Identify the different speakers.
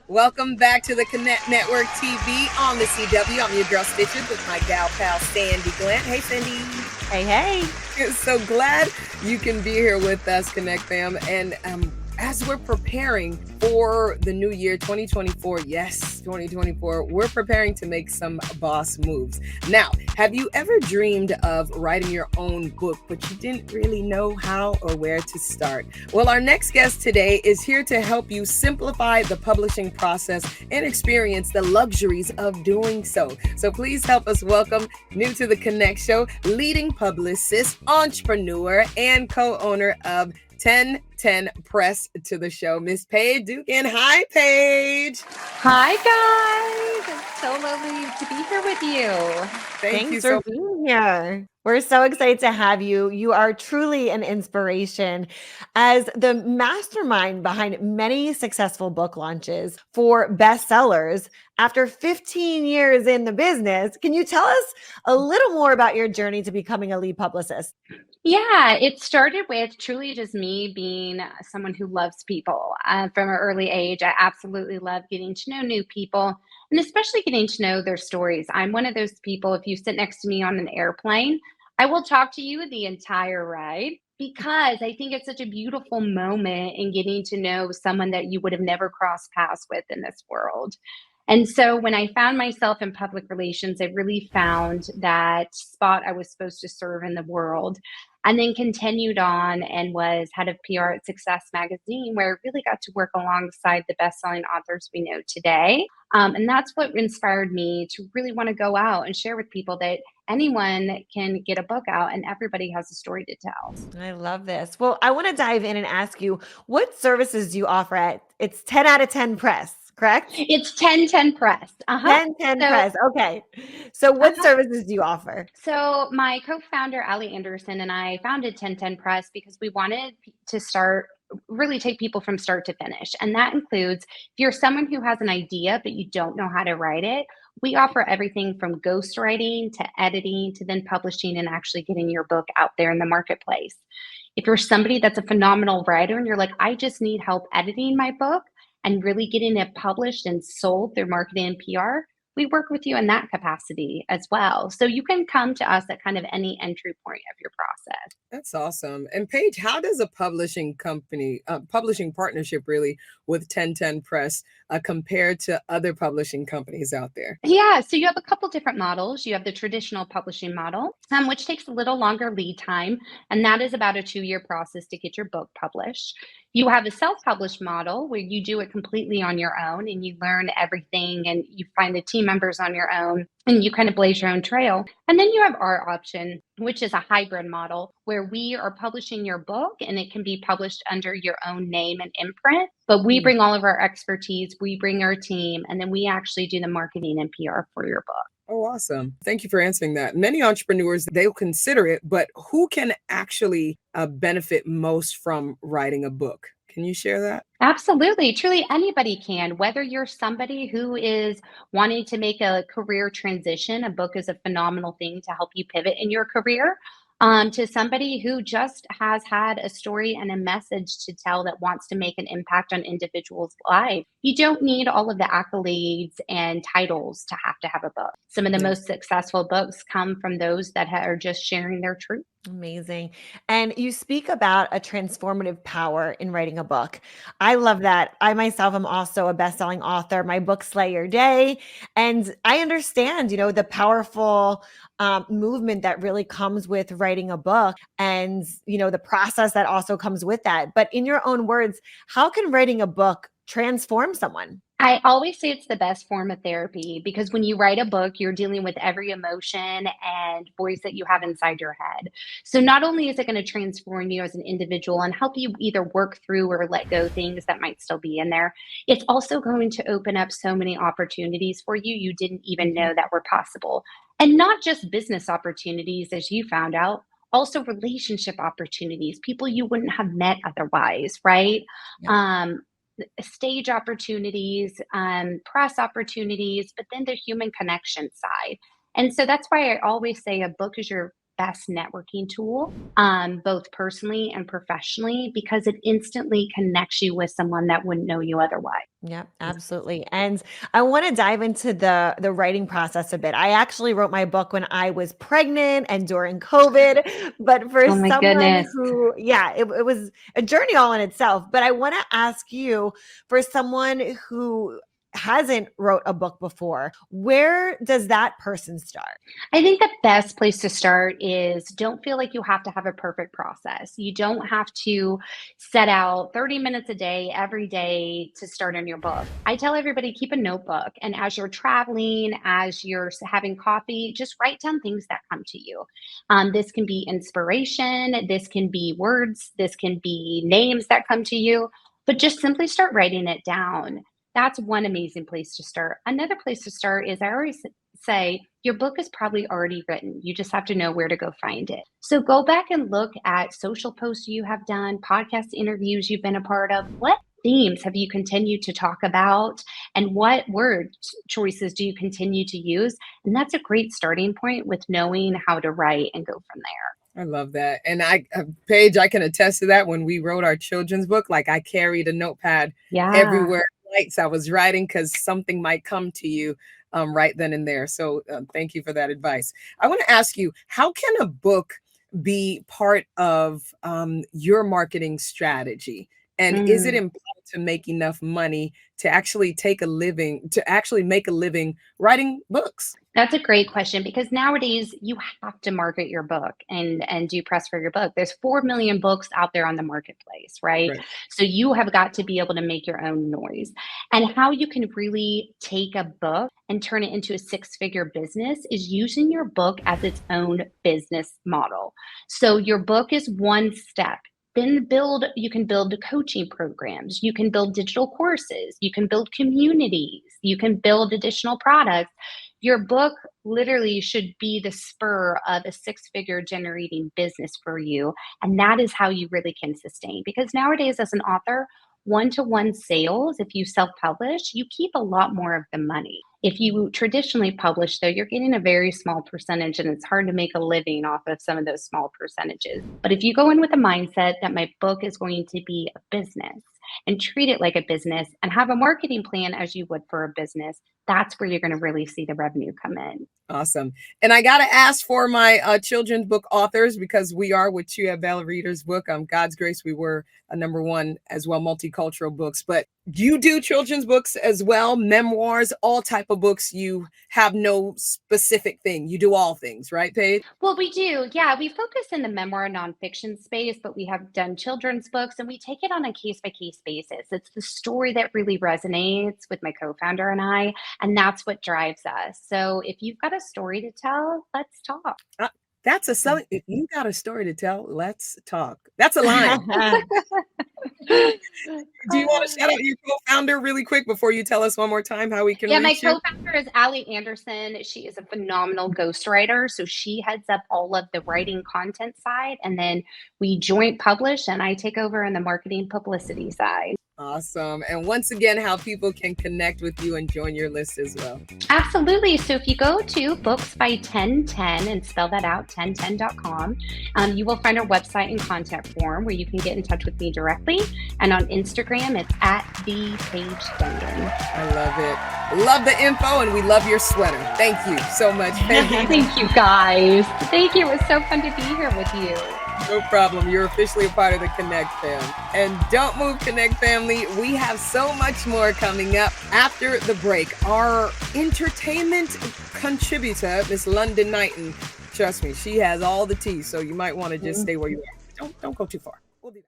Speaker 1: Welcome back to the Connect Network TV on the CW. I'm your girl Stitches with my gal pal Sandy Glenn. Hey, Sandy.
Speaker 2: Hey, hey.
Speaker 1: So glad you can be here with us, Connect fam. And as we're preparing for the new year 2024, yes, 2024, we're preparing to make some boss moves. Now, have you ever dreamed of writing your own book, but you didn't really know how or where to start? Well, our next guest today is here to help you simplify the publishing process and experience the luxuries of doing so. So please help us welcome, new to the Connect Show, leading publicist, entrepreneur, and co-owner of 1010 Press to the show, Miss Paige Dungan. Hi, Paige.
Speaker 3: Hi, guys. It's so lovely to be here with you.
Speaker 1: Thanks
Speaker 2: for being here. We're so excited to have you. You are truly an inspiration as the mastermind behind many successful book launches for bestsellers. After 15 years in the business, can you tell us a little more about your journey to becoming a lead publicist?
Speaker 3: Yeah, it started with truly just me being someone who loves people. From an early age, I absolutely love getting to know new people and especially getting to know their stories. I'm one of those people, if you sit next to me on an airplane, I will talk to you the entire ride because I think it's such a beautiful moment in getting to know someone that you would have never crossed paths with in this world. And so when I found myself in public relations, I really found that spot I was supposed to serve in the world. And then continued on and was head of PR at Success Magazine, where I really got to work alongside the best-selling authors we know today. And that's what inspired me to really want to go out and share with people that anyone can get a book out and everybody has a story to tell.
Speaker 2: I love this. Well, I want to dive in and ask you, what services do you offer at it's 10 out of 10 Press, correct?
Speaker 3: It's 1010 Press.
Speaker 2: 1010 Press. Okay. So what services do you offer?
Speaker 3: So my co-founder, Ali Anderson, and I founded 1010 Press because we wanted to really take people from start to finish. And that includes if you're someone who has an idea, but you don't know how to write it, we offer everything from ghostwriting to editing to then publishing and actually getting your book out there in the marketplace. If you're somebody that's a phenomenal writer and you're like, I just need help editing my book and really getting it published and sold through marketing and PR, we work with you in that capacity as well. So you can come to us at kind of any entry point of your process.
Speaker 1: That's awesome. And Paige, how does a publishing company, publishing partnership really with 1010 Press compare to other publishing companies out there?
Speaker 3: Yeah, so you have a couple different models. You have the traditional publishing model, which takes a little longer lead time, and that is about a 2-year process to get your book published. You have a self-published model where you do it completely on your own and you learn everything and you find the team members on your own and you kind of blaze your own trail. And then you have our option, which is a hybrid model where we are publishing your book and it can be published under your own name and imprint. But we bring all of our expertise, we bring our team, and then we actually do the marketing and PR for your book.
Speaker 1: Oh, awesome. Thank you for answering that. Many entrepreneurs, they'll consider it, but who can actually benefit most from writing a book? Can you share that?
Speaker 3: Absolutely. Truly, anybody can. Whether you're somebody who is wanting to make a career transition, a book is a phenomenal thing to help you pivot in your career, to somebody who just has had a story and a message to tell that wants to make an impact on individuals' lives. You don't need all of the accolades and titles to have a book. Some of the most successful books come from those that are just sharing their truth.
Speaker 2: Amazing. And you speak about a transformative power in writing a book. I love that. I myself am also a best-selling author. My book, Slay Your Day. And I understand, the powerful movement that really comes with writing a book and, the process that also comes with that. But in your own words, how can writing a book transform someone?
Speaker 3: I always say it's the best form of therapy because when you write a book, you're dealing with every emotion and voice that you have inside your head. So not only is it going to transform you as an individual and help you either work through or let go things that might still be in there, it's also going to open up so many opportunities for you you didn't even know that were possible. And not just business opportunities, as you found out, also relationship opportunities, people you wouldn't have met otherwise, right? Stage opportunities, press opportunities, but then the human connection side. And so that's why I always say a book is your best networking tool, both personally and professionally, because it instantly connects you with someone that wouldn't know you otherwise.
Speaker 2: Yep, absolutely. And I want to dive into the writing process a bit. I actually wrote my book when I was pregnant and during COVID, but for
Speaker 3: Oh my
Speaker 2: someone
Speaker 3: goodness.
Speaker 2: who, yeah, it was a journey all in itself. But I want to ask you, for someone who hasn't wrote a book before, where does that person start?
Speaker 3: I think the best place to start is don't feel like you have to have a perfect process. You don't have to set out 30 minutes a day every day to start on your book. I tell everybody keep a notebook, and as you're traveling, as you're having coffee, just write down things that come to you. This can be inspiration, this can be words, this can be names that come to you, but just simply start writing it down. That's one amazing place to start. Another place to start is I always say your book is probably already written. You just have to know where to go find it. So go back and look at social posts you have done, podcast interviews you've been a part of. What themes have you continued to talk about? And what word choices do you continue to use? And that's a great starting point with knowing how to write and go from there.
Speaker 1: I love that. And Paige, I can attest to that. When we wrote our children's book, like I carried a notepad everywhere. Lights I was writing because something might come to you right then and there. So thank you for that advice. I want to ask you, how can a book be part of your marketing strategy? And is it important to make enough money to actually make a living writing books?
Speaker 3: That's a great question, because nowadays you have to market your book and do press for your book. There's 4 million books out there on the marketplace, right? So you have got to be able to make your own noise. And how you can really take a book and turn it into a 6-figure business is using your book as its own business model. So your book is one step. Then you can build coaching programs, you can build digital courses, you can build communities, you can build additional products. Your book literally should be the spur of a 6-figure generating business for you. And that is how you really can sustain. Because nowadays, as an author, one-to-one sales, if you self-publish, you keep a lot more of the money. If you traditionally publish, though, you're getting a very small percentage, and it's hard to make a living off of some of those small percentages. But if you go in with a mindset that my book is going to be a business and treat it like a business and have a marketing plan as you would for a business, that's where you're going to really see the revenue come in.
Speaker 1: Awesome. And I got to ask for my children's book authors, because we are with Chia Bella Reader's book. God's Grace, we were a #1 as well, multicultural books. But you do children's books as well, memoirs, all type of books. You have no specific thing. You do all things, right, Paige?
Speaker 3: Well, we do. Yeah, we focus in the memoir nonfiction space, but we have done children's books, and we take it on a case-by-case basis. It's the story that really resonates with my co-founder and I, and that's what drives us. So if you've got a story to tell, let's talk.
Speaker 1: That's a selling. If you got a story to tell, let's talk. That's a line. Do you want to shout out your co-founder really quick before you tell us one more time how we can reach you?
Speaker 3: My co-founder is Allie Anderson. She is a phenomenal ghostwriter. So she heads up all of the writing content side, and then we joint publish, and I take over on the marketing publicity side.
Speaker 1: Awesome. And once again, how people can connect with you and join your list as well.
Speaker 3: Absolutely. So if you go to booksby1010 and spell that out, 1010.com, you will find our website and contact form where you can get in touch with me directly. And on Instagram, it's @the_Paige_Dungan.
Speaker 1: I love it. Love the info, and we love your sweater. Thank you so much, Paige.
Speaker 3: Thank you, guys. Thank you. It was so fun to be here with you.
Speaker 1: No problem. You're officially a part of the Connect fam. And don't move, Connect family. We have so much more coming up after the break. Our entertainment contributor, Miss London Knighton, trust me, she has all the tea. So you might want to just stay where you are. Don't go too far. We'll be back.